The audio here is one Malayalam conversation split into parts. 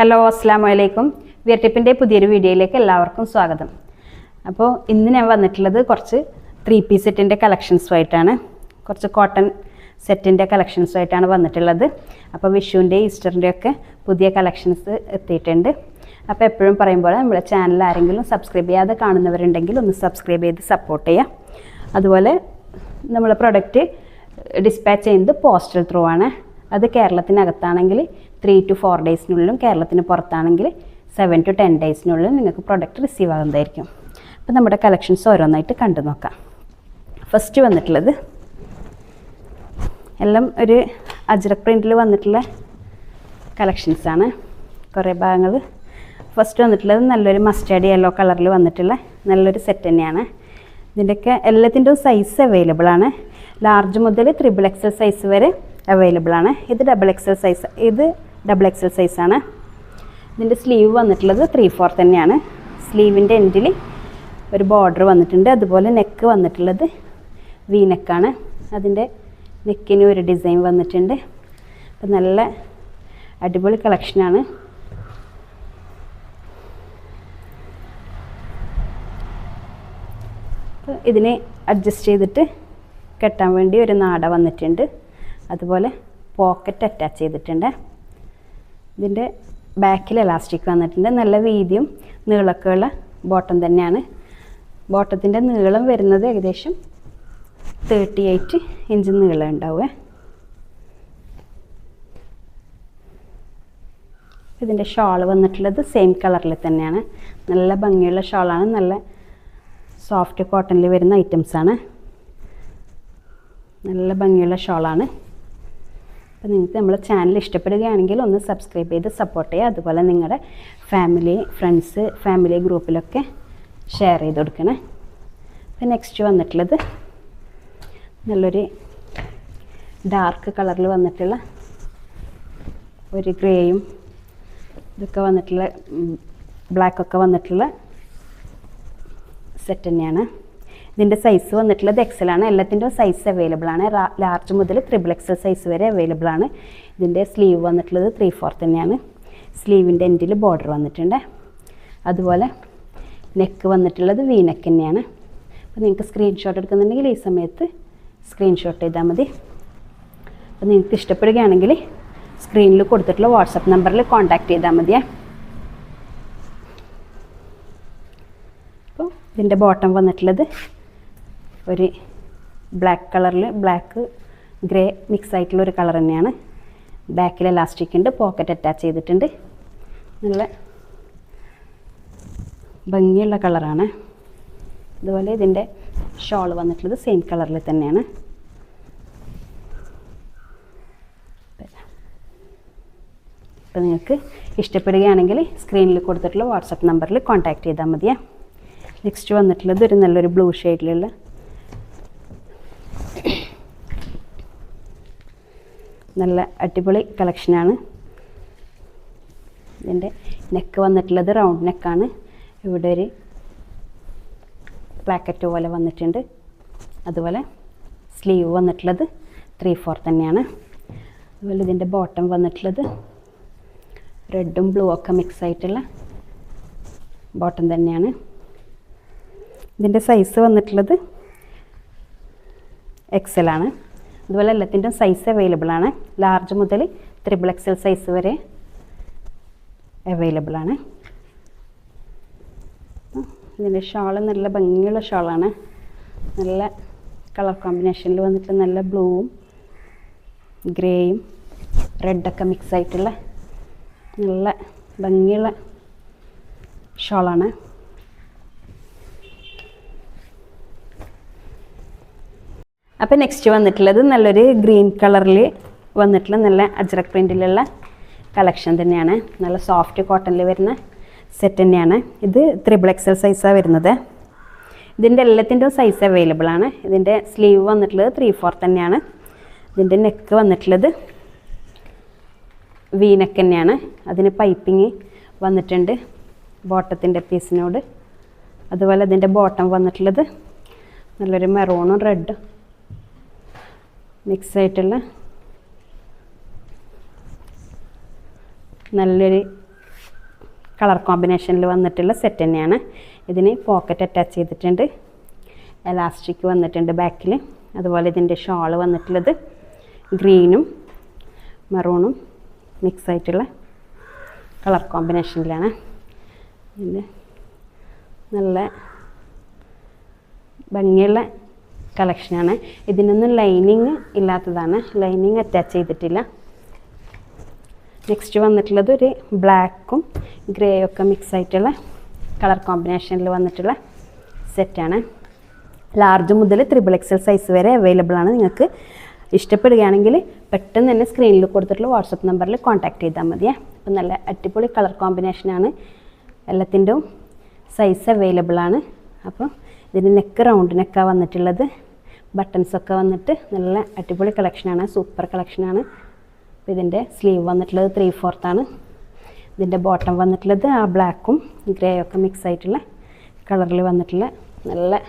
ഹലോ അസ്സലാമു അലൈക്കും. വിയർ ടിപ്പിൻ്റെ പുതിയൊരു വീഡിയോയിലേക്ക് എല്ലാവർക്കും സ്വാഗതം. അപ്പോൾ ഇന്ന് ഞാൻ വന്നിട്ടുള്ളത് കുറച്ച് 3-piece സെറ്റിൻ്റെ കളക്ഷൻസുമായിട്ടാണ്. കുറച്ച് കോട്ടൺ സെറ്റിൻ്റെ കളക്ഷൻസുമായിട്ടാണ് വന്നിട്ടുള്ളത്. അപ്പോൾ വിഷുവിൻ്റെ ഈസ്റ്ററിൻ്റെ ഒക്കെ പുതിയ കളക്ഷൻസ് എത്തിയിട്ടുണ്ട്. അപ്പോൾ എപ്പോഴും പറയുമ്പോൾ നമ്മുടെ ചാനൽ ആരെങ്കിലും സബ്സ്ക്രൈബ് ചെയ്യാതെ കാണുന്നവരുണ്ടെങ്കിൽ ഒന്ന് സബ്സ്ക്രൈബ് ചെയ്ത് സപ്പോർട്ട് ചെയ്യുക. അതുപോലെ നമ്മൾ പ്രൊഡക്റ്റ് ഡിസ്പാച്ച് ചെയ്യുന്നത് പോസ്റ്റൽ ത്രൂ ആണ്. അത് കേരളത്തിനകത്താണെങ്കിൽ 3 to 4 ഡേയ്സിനുള്ളിലും കേരളത്തിന് പുറത്താണെങ്കിൽ 7 to 10 ഡേയ്സിനുള്ളിലും നിങ്ങൾക്ക് പ്രൊഡക്റ്റ് റിസീവ് ആകുന്നതായിരിക്കും. അപ്പോൾ നമ്മുടെ കളക്ഷൻസ് ഓരോന്നായിട്ട് കണ്ടു നോക്കാം. ഫസ്റ്റ് വന്നിട്ടുള്ളത് എല്ലാം ഒരു അജ്രക് പ്രിൻറ്റിൽ വന്നിട്ടുള്ള കളക്ഷൻസാണ്. കുറേ ഭാഗങ്ങൾ. ഫസ്റ്റ് വന്നിട്ടുള്ളത് നല്ലൊരു മസ്റ്റാർഡ് യെല്ലോ കളറിൽ വന്നിട്ടുള്ള നല്ലൊരു സെറ്റ് തന്നെയാണ്. ഇതിൻ്റെയൊക്കെ എല്ലാത്തിൻ്റെയും സൈസ് അവൈലബിൾ ആണ്. ലാർജ് മുതൽ XXL സൈസ് വരെ അവൈലബിൾ ആണ്. ഇത് ഡബിൾ എക്സൽ സൈസാണ്. ഇതിൻ്റെ സ്ലീവ് വന്നിട്ടുള്ളത് 3/4 തന്നെയാണ്. സ്ലീവിൻ്റെ എൻഡിൽ ഒരു ബോർഡർ വന്നിട്ടുണ്ട്. അതുപോലെ നെക്ക് വന്നിട്ടുള്ളത് വി നെക്കാണ്. അതിൻ്റെ നെക്കിന് ഒരു ഡിസൈൻ വന്നിട്ടുണ്ട്. അപ്പം നല്ല അടിപൊളി കളക്ഷനാണ്. അപ്പോൾ ഇതിനെ അഡ്ജസ്റ്റ് ചെയ്തിട്ട് കെട്ടാൻ വേണ്ടി ഒരു നാട വന്നിട്ടുണ്ട്. അതുപോലെ പോക്കറ്റ് അറ്റാച്ച് ചെയ്തിട്ടുണ്ട്. ഇതിൻ്റെ ബാക്കിൽ എലാസ്റ്റിക് വന്നിട്ടുണ്ട്. നല്ല വീതിയും നീളമൊക്കെ ഉള്ള ബോട്ടം തന്നെയാണ്. ബോട്ടത്തിൻ്റെ നീളം വരുന്നത് ഏകദേശം 38 ഇഞ്ച് നീളം ഉണ്ടാവുക. ഇതിൻ്റെ ഷാൾ വന്നിട്ടുള്ളത് സെയിം കളറിൽ തന്നെയാണ്. നല്ല ഭംഗിയുള്ള ഷാളാണ്. നല്ല സോഫ്റ്റ് കോട്ടണിൽ വരുന്ന ഐറ്റംസാണ്. നല്ല ഭംഗിയുള്ള ഷോളാണ്. അപ്പോൾ നിങ്ങൾക്ക് നമ്മുടെ ചാനൽ ഇഷ്ടപ്പെടുകയാണെങ്കിൽ ഒന്ന് സബ്സ്ക്രൈബ് ചെയ്ത് സപ്പോർട്ട് ചെയ്യുക. അതുപോലെ നിങ്ങളുടെ ഫാമിലി, ഫ്രണ്ട്സ്, ഫാമിലി ഗ്രൂപ്പിലൊക്കെ ഷെയർ ചെയ്ത് കൊടുക്കണേ. അപ്പോൾ നെക്സ്റ്റ് വന്നിട്ടുള്ളത് നല്ലൊരു ഡാർക്ക് കളറിൽ വന്നിട്ടുള്ള ഒരു ഗ്രേയും ഇതൊക്കെ വന്നിട്ടുള്ള ബ്ലാക്കൊക്കെ വന്നിട്ടുള്ള സെറ്റ് തന്നെയാണ്. ഇതിൻ്റെ സൈസ് വന്നിട്ടുള്ളത് XL ആണ്. എല്ലാത്തിൻ്റെയും സൈസ് അവൈലബിൾ ആണ്. ലാർജ് മുതൽ XXL സൈസ് വരെ അവൈലബിൾ ആണ്. ഇതിൻ്റെ സ്ലീവ് വന്നിട്ടുള്ളത് 3/4 തന്നെയാണ്. സ്ലീവിൻ്റെ എൻഡിൽ ബോർഡർ വന്നിട്ടുണ്ട്. അതുപോലെ നെക്ക് വന്നിട്ടുള്ളത് വി നെക്ക് തന്നെയാണ്. അപ്പോൾ നിങ്ങൾക്ക് സ്ക്രീൻഷോട്ട് എടുക്കുന്നുണ്ടെങ്കിൽ ഈ സമയത്ത് സ്ക്രീൻഷോട്ട് ചെയ്താൽ മതി. അപ്പോൾ നിങ്ങൾക്ക് ഇഷ്ടപ്പെടുകയാണെങ്കിൽ സ്ക്രീനിൽ കൊടുത്തിട്ടുള്ള വാട്സപ്പ് നമ്പറിൽ കോൺടാക്റ്റ് ചെയ്താൽ മതിയേ. അപ്പോൾ ഇതിൻ്റെ ബോട്ടം വന്നിട്ടുള്ളത് ഒരു ബ്ലാക്ക് കളറിൽ ബ്ലാക്ക് ഗ്രേ മിക്സ് ആയിട്ടുള്ള ഒരു കളർ തന്നെയാണ്. ബാക്കിൽ എലാസ്റ്റിക് ഉണ്ട്. പോക്കറ്റ് അറ്റാച്ച് ചെയ്തിട്ടുണ്ട്. നല്ല ഭംഗിയുള്ള കളറാണ്. അതുപോലെ ഇതിൻ്റെ ഷോൾ വന്നിട്ടുള്ളത് സെയിം കളറിൽ തന്നെയാണ്. അപ്പോൾ നിങ്ങൾക്ക് ഇഷ്ടപ്പെടുകയാണെങ്കിൽ സ്ക്രീനിൽ കൊടുത്തിട്ടുള്ള വാട്സപ്പ് നമ്പറിൽ കോൺടാക്റ്റ് ചെയ്താൽ മതിയേ. നെക്സ്റ്റ് വന്നിട്ടുള്ളത് ഒരു നല്ലൊരു ബ്ലൂ ഷെയ്ഡിലുള്ള നല്ല അടിപൊളി കളക്ഷനാണ്. ഇതിൻ്റെ നെക്ക് വന്നിട്ടുള്ളത് റൗണ്ട് നെക്കാണ്. ഇവിടെ ഒരു പ്ലാക്കറ്റ് പോലെ വന്നിട്ടുണ്ട്. അതുപോലെ സ്ലീവ് വന്നിട്ടുള്ളത് 3/4 തന്നെയാണ്. അതുപോലെ ഇതിൻ്റെ ബോട്ടം വന്നിട്ടുള്ളത് റെഡും ബ്ലൂ ഒക്കെ മിക്സ് ആയിട്ടുള്ള ബോട്ടം തന്നെയാണ്. ഇതിൻ്റെ സൈസ് വന്നിട്ടുള്ളത് XL ആണ്. അതുപോലെ എല്ലാത്തിൻ്റെയും സൈസ് അവൈലബിൾ ആണ്. ലാർജ് മുതൽ XXL സൈസ് വരെ അവൈലബിൾ ആണ്. ഇതിൻ്റെ ഷാള് നല്ല ഭംഗിയുള്ള ഷാളാണ്. നല്ല കളർ കോമ്പിനേഷനിൽ വന്നിട്ട് നല്ല ബ്ലൂവും ഗ്രേയും റെഡൊക്കെ മിക്സ് ആയിട്ടുള്ള നല്ല ഭംഗിയുള്ള ഷാളാണ്. അപ്പോൾ നെക്സ്റ്റ് വന്നിട്ടുള്ളത് നല്ലൊരു ഗ്രീൻ കളറിൽ വന്നിട്ടുള്ള നല്ല അജ്രക് പ്രിൻറ്റിലുള്ള കളക്ഷൻ തന്നെയാണ്. നല്ല സോഫ്റ്റ് കോട്ടണിൽ വരുന്ന സെറ്റ് തന്നെയാണ്. ഇത് XXL സൈസാണ് വരുന്നത്. ഇതിൻ്റെ എല്ലാത്തിൻ്റെയും സൈസ് അവൈലബിൾ ആണ്. ഇതിൻ്റെ സ്ലീവ് വന്നിട്ടുള്ളത് 3/4 തന്നെയാണ്. ഇതിൻ്റെ നെക്ക് വന്നിട്ടുള്ളത് വി നെക്ക് തന്നെയാണ്. അതിന് പൈപ്പിങ് വന്നിട്ടുണ്ട് ബോട്ടത്തിൻ്റെ പീസിനോട്. അതുപോലെ ഇതിൻ്റെ ബോട്ടം വന്നിട്ടുള്ളത് നല്ലൊരു മെറൂണും റെഡും മിക്സ് ആയിട്ടുള്ള നല്ലൊരു കളർ കോമ്പിനേഷനിൽ വന്നിട്ടുള്ള സെറ്റ് തന്നെയാണ്. ഇതിന് പോക്കറ്റ് അറ്റാച്ച് ചെയ്തിട്ടുണ്ട്, എലാസ്റ്റിക് വന്നിട്ടുണ്ട് ബാക്കിൽ. അതുപോലെ ഇതിൻ്റെ ഷാൾ വന്നിട്ടുള്ളത് ഗ്രീനും മെറൂണും മിക്സ് ആയിട്ടുള്ള കളർ കോമ്പിനേഷനിലാണ്. ഇത് നല്ല ഭംഗിയുള്ള കളക്ഷനാണ്. ഇതിനൊന്നും ലൈനിങ് ഇല്ലാത്തതാണ്, ലൈനിങ് അറ്റാച്ച് ചെയ്തിട്ടില്ല. നെക്സ്റ്റ് വന്നിട്ടുള്ളത് ഒരു ബ്ലാക്കും ഗ്രേയും ഒക്കെ മിക്സ് ആയിട്ടുള്ള കളർ കോമ്പിനേഷനിൽ വന്നിട്ടുള്ള സെറ്റാണ്. ലാർജ് മുതൽ 3XL സൈസ് വരെ അവൈലബിൾ ആണ്. നിങ്ങൾക്ക് ഇഷ്ടപ്പെടുകയാണെങ്കിൽ പെട്ടെന്ന് തന്നെ സ്ക്രീനിൽ കൊടുത്തിട്ടുള്ള വാട്സപ്പ് നമ്പറിൽ കോൺടാക്റ്റ് ചെയ്താൽ മതിയേ. അപ്പോൾ നല്ല അടിപൊളി കളർ കോമ്പിനേഷനാണ്. എല്ലാത്തിൻ്റെയും സൈസ് അവൈലബിൾ ആണ്. അപ്പോൾ ഇതിന് നെക്ക് റൗണ്ട് നെക്കാണ് വന്നിട്ടുള്ളത്. ബട്ടൺസൊക്കെ വന്നിട്ട് നല്ല അടിപൊളി കളക്ഷനാണ്, സൂപ്പർ കളക്ഷനാണ്. അപ്പോൾ ഇതിൻ്റെ സ്ലീവ് വന്നിട്ടുള്ളത് 3/4 ആണ്. ഇതിൻ്റെ ബോട്ടം വന്നിട്ടുള്ളത് ആ ബ്ലാക്കും ഗ്രേയും ഒക്കെ മിക്സ് ആയിട്ടുള്ള കളറിൽ വന്നിട്ടുള്ള നല്ല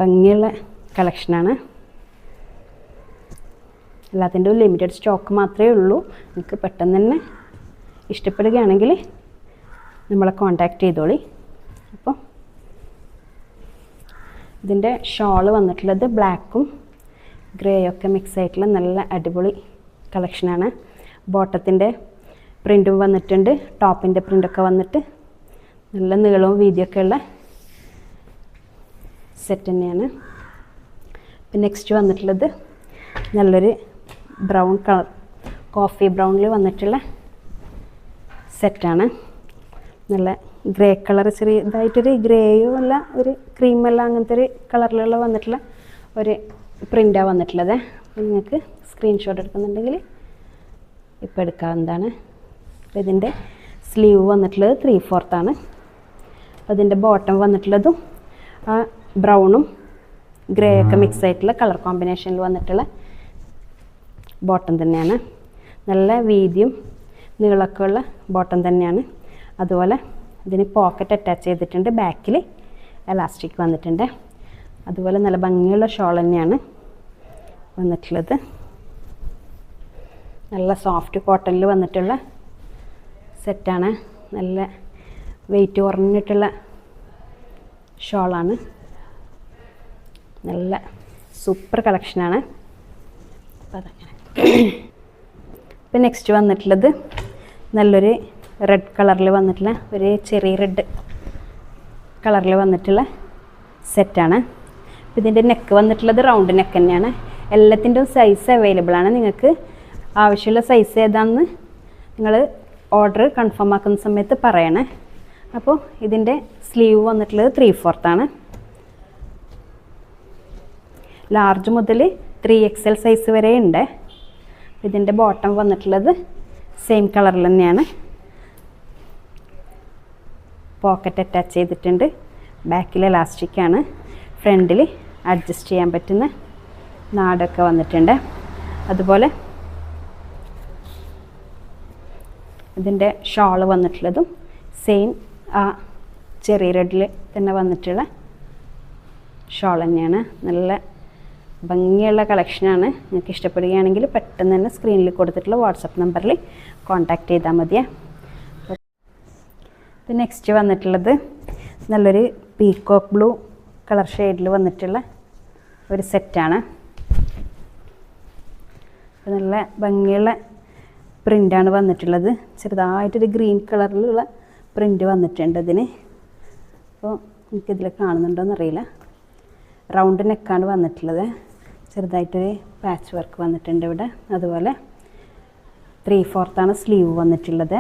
ഭംഗിയുള്ള കളക്ഷനാണ്. എല്ലാത്തിൻ്റെയും ലിമിറ്റഡ് സ്റ്റോക്ക് മാത്രമേ ഉള്ളൂ. നിങ്ങൾക്ക് പെട്ടെന്ന് തന്നെ ഇഷ്ടപ്പെടുകയാണെങ്കിൽ നമ്മളെ കോൺടാക്റ്റ് ചെയ്തോളി. അപ്പോൾ ഇതിൻ്റെ ഷോൾ വന്നിട്ടുള്ളത് ബ്ലാക്കും ഗ്രേയും ഒക്കെ മിക്സ് ആയിട്ടുള്ള നല്ല അടിപൊളി കളക്ഷനാണ്. ബോട്ടത്തിൻ്റെ പ്രിൻറ്റും വന്നിട്ടുണ്ട്, ടോപ്പിൻ്റെ പ്രിൻ്റൊക്കെ വന്നിട്ട് നല്ല നീളവും വീതിയൊക്കെ ഉള്ള സെറ്റ് തന്നെയാണ്. പിന്നെ നെക്സ്റ്റ് വന്നിട്ടുള്ളത് നല്ലൊരു ബ്രൗൺ കളർ, കോഫി ബ്രൗണിൽ വന്നിട്ടുള്ള സെറ്റാണ്. നല്ല ഗ്രേ കളർ, ചെറിയതായിട്ടൊരു ഗ്രേയോ അല്ല ഒരു ക്രീമല്ല, അങ്ങനത്തെ ഒരു കളറിലുള്ള വന്നിട്ടുള്ള ഒരു പ്രിൻ്റാണ് വന്നിട്ടുള്ളത്. നിങ്ങൾക്ക് സ്ക്രീൻഷോട്ട് എടുക്കുന്നുണ്ടെങ്കിൽ ഇപ്പോൾ എടുക്കാവുന്നതാണ്. അപ്പോൾ ഇതിൻ്റെ സ്ലീവ് വന്നിട്ടുള്ളത് 3/4 ആണ്. അപ്പോൾ ഇതിൻ്റെ ബോട്ടം വന്നിട്ടുള്ളതും ആ ബ്രൗണും ഗ്രേ ഒക്കെ മിക്സ് ആയിട്ടുള്ള കളർ കോമ്പിനേഷനിൽ വന്നിട്ടുള്ള ബോട്ടം തന്നെയാണ്. നല്ല വീതിയും നീളമൊക്കെ ഉള്ള ബോട്ടം തന്നെയാണ്. അതുപോലെ ഇതിന് പോക്കറ്റ് അറ്റാച്ച് ചെയ്തിട്ടുണ്ട്, ബാക്കിൽ എലാസ്റ്റിക് വന്നിട്ടുണ്ട്. അതുപോലെ നല്ല ഭംഗിയുള്ള ഷോൾ തന്നെയാണ് വന്നിട്ടുള്ളത്. നല്ല സോഫ്റ്റ് കോട്ടണിൽ വന്നിട്ടുള്ള സെറ്റാണ്. നല്ല വെയിറ്റ് കുറഞ്ഞിട്ടുള്ള ഷോളാണ്. നല്ല സൂപ്പർ കളക്ഷനാണ്. അപ്പോൾ അതങ്ങനെ. ഇപ്പം നെക്സ്റ്റ് വന്നിട്ടുള്ളത് നല്ലൊരു റെഡ് കളറിൽ വന്നിട്ടുള്ള ഒരു ചെറിയ റെഡ് കളറിൽ വന്നിട്ടുള്ള സെറ്റാണ്. ഇതിൻ്റെ നെക്ക് വന്നിട്ടുള്ളത് റൗണ്ട് നെക്ക് തന്നെയാണ്. എല്ലാത്തിൻ്റെയും സൈസ് അവൈലബിൾ ആണ്. നിങ്ങൾക്ക് ആവശ്യമുള്ള സൈസ് ഏതാണെന്ന് നിങ്ങൾ ഓർഡർ കൺഫേം ആക്കുന്ന സമയത്ത് പറയണേ. അപ്പോൾ ഇതിൻ്റെ സ്ലീവ് വന്നിട്ടുള്ളത് 3/4 ആണ്. ലാർജ് മുതൽ 3XL സൈസ് വരെ ഉണ്ട്. ഇതിൻ്റെ ബോട്ടം വന്നിട്ടുള്ളത് സെയിം കളറിൽ തന്നെയാണ്. പോക്കറ്റ് അറ്റാച്ച് ചെയ്തിട്ടുണ്ട്, ബാക്കിൽ എലാസ്റ്റിക്കാണ്, ഫ്രണ്ടിൽ അഡ്ജസ്റ്റ് ചെയ്യാൻ പറ്റുന്ന നാടൊക്കെ വന്നിട്ടുണ്ട്. അതുപോലെ ഇതിൻ്റെ ഷോൾ വന്നിട്ടുള്ളതും സെയിം ആ ചെറിയ റെഡിൽ തന്നെ വന്നിട്ടുള്ള ഷോൾ തന്നെയാണ്. നല്ല ഭംഗിയുള്ള കളക്ഷനാണ്. നിങ്ങൾക്ക് ഇഷ്ടപ്പെടുകയാണെങ്കിൽ പെട്ടെന്ന് തന്നെ സ്ക്രീനിൽ കൊടുത്തിട്ടുള്ള വാട്സപ്പ് നമ്പറിൽ കോൺടാക്റ്റ് ചെയ്താൽ മതിയേ. ഇത് നെക്സ്റ്റ് വന്നിട്ടുള്ളത് നല്ലൊരു പീകോക്ക് ബ്ലൂ കളർ ഷെയ്ഡിൽ വന്നിട്ടുള്ള ഒരു സെറ്റാണ്. നല്ല ഭംഗിയുള്ള പ്രിൻ്റാണ് വന്നിട്ടുള്ളത്. ചെറുതായിട്ടൊരു ഗ്രീൻ കളറിലുള്ള പ്രിൻ്റ് വന്നിട്ടുണ്ട് ഇതിന്. അപ്പോൾ എനിക്കിതിൽ കാണുന്നുണ്ടോയെന്നറിയില്ല. റൗണ്ട് നെക്കാണ് വന്നിട്ടുള്ളത്. ചെറുതായിട്ടൊരു പാച്ച് വർക്ക് വന്നിട്ടുണ്ട് ഇവിടെ. അതുപോലെ 3/4 ആണ് സ്ലീവ് വന്നിട്ടുള്ളത്.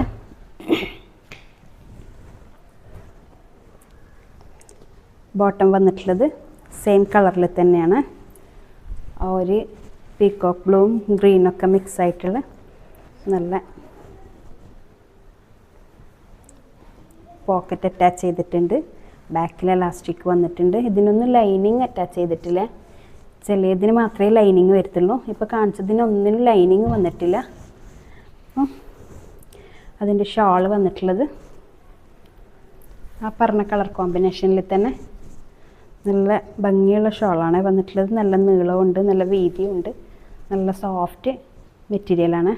ബോട്ടം വന്നിട്ടുള്ളത് സെയിം കളറിൽ തന്നെയാണ്. ആ ഒരു പീകോക്ക് ബ്ലൂവും ഗ്രീനൊക്കെ മിക്സ് ആയിട്ടുള്ള നല്ല പോക്കറ്റ് അറ്റാച്ച് ചെയ്തിട്ടുണ്ട്, ബാക്കിൽ എലാസ്റ്റിക് വന്നിട്ടുണ്ട്. ഇതിനൊന്നും ലൈനിങ് അറ്റാച്ച് ചെയ്തിട്ടില്ല. ചിലതിന് മാത്രമേ ലൈനിങ് വരത്തുള്ളൂ. ഇപ്പോൾ കാണിച്ചതിന് ഒന്നിനും ലൈനിങ് വന്നിട്ടില്ല. അപ്പം അതിൻ്റെ ഷാൾ വന്നിട്ടുള്ളത് ആ പറഞ്ഞ കളർ കോമ്പിനേഷനിൽ തന്നെ നല്ല ഭംഗിയുള്ള ഷോളാണ് വന്നിട്ടുള്ളത്. നല്ല നീളമുണ്ട്, നല്ല വീതിയുണ്ട്, നല്ല സോഫ്റ്റ് മെറ്റീരിയലാണ്.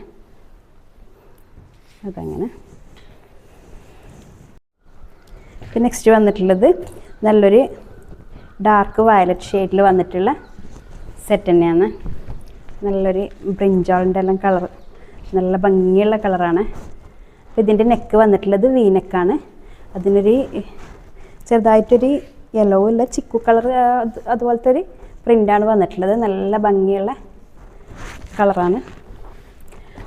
അതങ്ങനെ പിന്നെ നെക്സ്റ്റ് വന്നിട്ടുള്ളത് നല്ലൊരു ഡാർക്ക് വയലറ്റ് ഷെയ്ഡിൽ വന്നിട്ടുള്ള സെറ്റ് തന്നെയാണ്. നല്ലൊരു ബ്രിഞ്ചാളിൻ്റെ എല്ലാം കളർ, നല്ല ഭംഗിയുള്ള കളറാണ്. അപ്പോൾ ഇതിൻ്റെ നെക്ക് വന്നിട്ടുള്ളത് വി നെക്കാണ്. അതിനൊരു ചെറുതായിട്ടൊരു യെല്ലോ ഇല്ല ചിക്കു കളർ അതുപോലത്തെ ഒരു പ്രിൻ്റാണ് വന്നിട്ടുള്ളത്. നല്ല ഭംഗിയുള്ള കളറാണ്.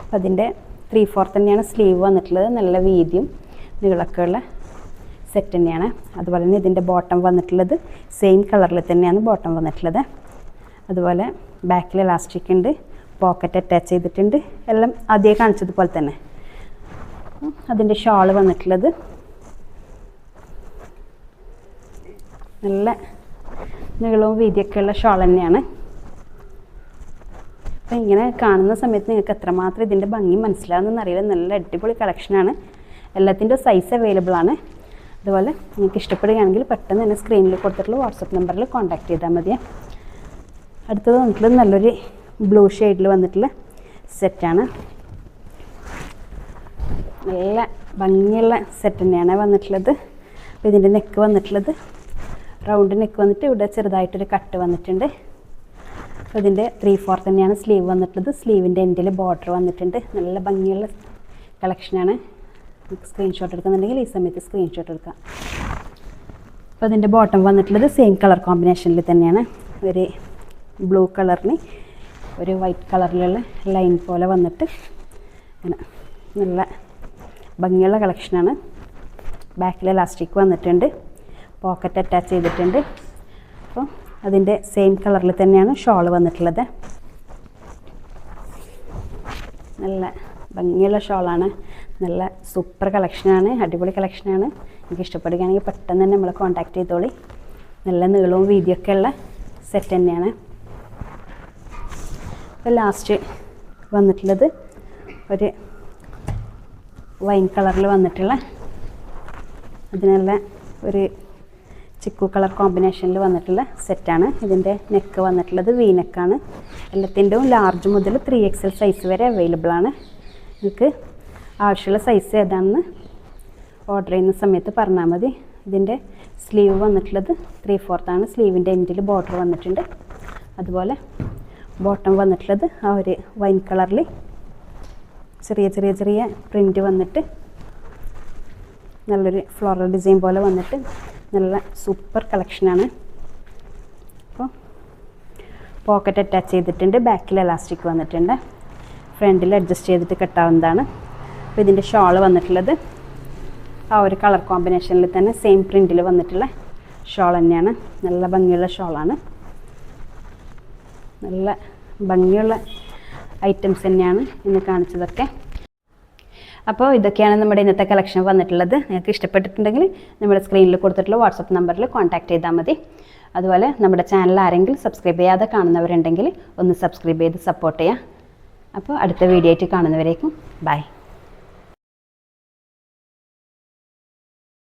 അപ്പം അതിൻ്റെ 3/4 തന്നെയാണ് സ്ലീവ് വന്നിട്ടുള്ളത്. നല്ല വീതിയും നീളമൊക്കെ ഉള്ള സെറ്റ് തന്നെയാണ്. അതുപോലെ തന്നെ ഇതിൻ്റെ ബോട്ടം വന്നിട്ടുള്ളത് സെയിം കളറിൽ തന്നെയാണ് ബോട്ടം വന്നിട്ടുള്ളത്. അതുപോലെ ബാക്കിൽ ഇലാസ്റ്റിക് ഉണ്ട്, പോക്കറ്റ് അറ്റാച്ച് ചെയ്തിട്ടുണ്ട്. എല്ലാം ആദ്യമേ കാണിച്ചതുപോലെ തന്നെ. അതിൻ്റെ ഷാൾ വന്നിട്ടുള്ളത് നല്ല നീളവും വീതിയൊക്കെയുള്ള ഷാൾ തന്നെയാണ്. അപ്പം ഇങ്ങനെ കാണുന്ന സമയത്ത് നിങ്ങൾക്ക് എത്രമാത്രം ഇതിൻ്റെ ഭംഗി മനസ്സിലാവുന്നതെന്ന് അറിയില്ല. നല്ല അടിപൊളി കളക്ഷനാണ്. എല്ലാത്തിൻ്റെ സൈസ് അവൈലബിൾ ആണ്. അതുപോലെ നിങ്ങൾക്ക് ഇഷ്ടപ്പെടുകയാണെങ്കിൽ പെട്ടെന്ന് തന്നെ സ്ക്രീനിൽ കൊടുത്തിട്ടുള്ള വാട്സപ്പ് നമ്പറിൽ കോൺടാക്ട് ചെയ്താൽ മതി. അടുത്തത് വന്നിട്ടുള്ളത് നല്ലൊരു ബ്ലൂ ഷെയ്ഡിൽ വന്നിട്ടുള്ള സെറ്റാണ്. നല്ല ഭംഗിയുള്ള സെറ്റ് തന്നെയാണ് വന്നിട്ടുള്ളത്. അപ്പോൾ ഇതിൻ്റെ നെക്ക് വന്നിട്ടുള്ളത് റൗണ്ട് നെക്ക് വന്നിട്ട് ഇവിടെ ചെറുതായിട്ടൊരു കട്ട് വന്നിട്ടുണ്ട്. അപ്പോൾ ഇതിൻ്റെ 3/4 തന്നെയാണ് സ്ലീവ് വന്നിട്ടുള്ളത്. സ്ലീവിൻ്റെ എൻഡിൽ ബോർഡർ വന്നിട്ടുണ്ട്. നല്ല ഭംഗിയുള്ള കളക്ഷനാണ്. സ്ക്രീൻഷോട്ട് എടുക്കുന്നുണ്ടെങ്കിൽ ഈ സമയത്ത് സ്ക്രീൻഷോട്ട് എടുക്കാം. അപ്പോൾ അതിൻ്റെ ബോട്ടം വന്നിട്ടുള്ളത് സെയിം കളർ കോമ്പിനേഷനിൽ തന്നെയാണ്. ഒരു ബ്ലൂ കളറിന് ഒരു വൈറ്റ് കളറിലുള്ള ലൈൻ പോലെ വന്നിട്ട് അങ്ങനെ നല്ല ഭംഗിയുള്ള കളക്ഷനാണ്. ബാക്കിൽ ഇലാസ്റ്റിക് വന്നിട്ടുണ്ട്, പോക്കറ്റ് അറ്റാച്ച് ചെയ്തിട്ടുണ്ട്. അപ്പോൾ അതിൻ്റെ സെയിം കളറിൽ തന്നെയാണ് ഷോൾ വന്നിട്ടുള്ളത്. നല്ല ഭംഗിയുള്ള ഷോളാണ്. നല്ല സൂപ്പർ കളക്ഷനാണ്, അടിപൊളി കളക്ഷനാണ്. എനിക്ക് ഇഷ്ടപ്പെടുകയാണെങ്കിൽ പെട്ടെന്ന് തന്നെ നമ്മളെ കോൺടാക്ട് ചെയ്തോളി. നല്ല നീളവും വീതിയൊക്കെ ഉള്ള സെറ്റ് തന്നെയാണ്. അപ്പോൾ ലാസ്റ്റ് വന്നിട്ടുള്ളത് ഒരു വൈൻ കളറിൽ വന്നിട്ടുള്ള അതിനുള്ള ഒരു ചിക്കു കളർ കോമ്പിനേഷനിൽ വന്നിട്ടുള്ള സെറ്റാണ്. ഇതിൻ്റെ നെക്ക് വന്നിട്ടുള്ളത് വി നെക്കാണ്. എല്ലാത്തിൻ്റെയും ലാർജ് മുതൽ 3XL സൈസ് വരെ അവൈലബിൾ ആണ്. നിങ്ങൾക്ക് ആവശ്യമുള്ള സൈസ് ഏതാണെന്ന് ഓർഡർ ചെയ്യുന്ന സമയത്ത് പറഞ്ഞാൽ മതി. ഇതിൻ്റെ സ്ലീവ് വന്നിട്ടുള്ളത് 3/4 ആണ്. സ്ലീവിൻ്റെ എൻഡിൽ ബോർഡർ വന്നിട്ടുണ്ട്. അതുപോലെ ബോട്ടം വന്നിട്ടുള്ളത് ആ ഒരു വൈൻ കളറിൽ ചെറിയ ചെറിയ ചെറിയ പ്രിൻ്റ് വന്നിട്ട് നല്ലൊരു ഫ്ലോറൽ ഡിസൈൻ പോലെ വന്നിട്ട് നല്ല സൂപ്പർ കളക്ഷനാണ്. അപ്പോൾ പോക്കറ്റ് അറ്റാച്ച് ചെയ്തിട്ടുണ്ട്, ബാക്കിൽ എലാസ്റ്റിക് വന്നിട്ടുണ്ട്, ഫ്രണ്ടിൽ അഡ്ജസ്റ്റ് ചെയ്തിട്ട് കെട്ടാവുന്നതാണ്. അപ്പോൾ ഇതിൻ്റെ ഷോൾ വന്നിട്ടുള്ളത് ആ ഒരു കളർ കോമ്പിനേഷനിൽ തന്നെ സെയിം പ്രിൻറ്റിൽ വന്നിട്ടുള്ള ഷോൾ തന്നെയാണ്. നല്ല ഭംഗിയുള്ള ഷോളാണ്. നല്ല ഭംഗിയുള്ള ഐറ്റംസ് തന്നെയാണ് ഇന്ന് കാണിച്ചതൊക്കെ. അപ്പോൾ ഇതൊക്കെയാണ് നമ്മുടെ ഇന്നത്തെ കളക്ഷൻ വന്നിട്ടുള്ളത്. നിങ്ങൾക്ക് ഇഷ്ടപ്പെട്ടിട്ടുണ്ടെങ്കിൽ നമ്മുടെ സ്ക്രീനിൽ കൊടുത്തിട്ടുള്ള വാട്സപ്പ് നമ്പറിൽ കോൺടാക്ട് ചെയ്താൽ മതി. അതുപോലെ നമ്മുടെ ചാനൽ ആരെങ്കിലും സബ്സ്ക്രൈബ് ചെയ്യാതെ കാണുന്നവരുണ്ടെങ്കിൽ ഒന്ന് സബ്സ്ക്രൈബ് ചെയ്ത് സപ്പോർട്ട് ചെയ്യുക. അപ്പോൾ അടുത്ത വീഡിയോ ആയിട്ട് കാണുന്നവരേക്കും ബൈ.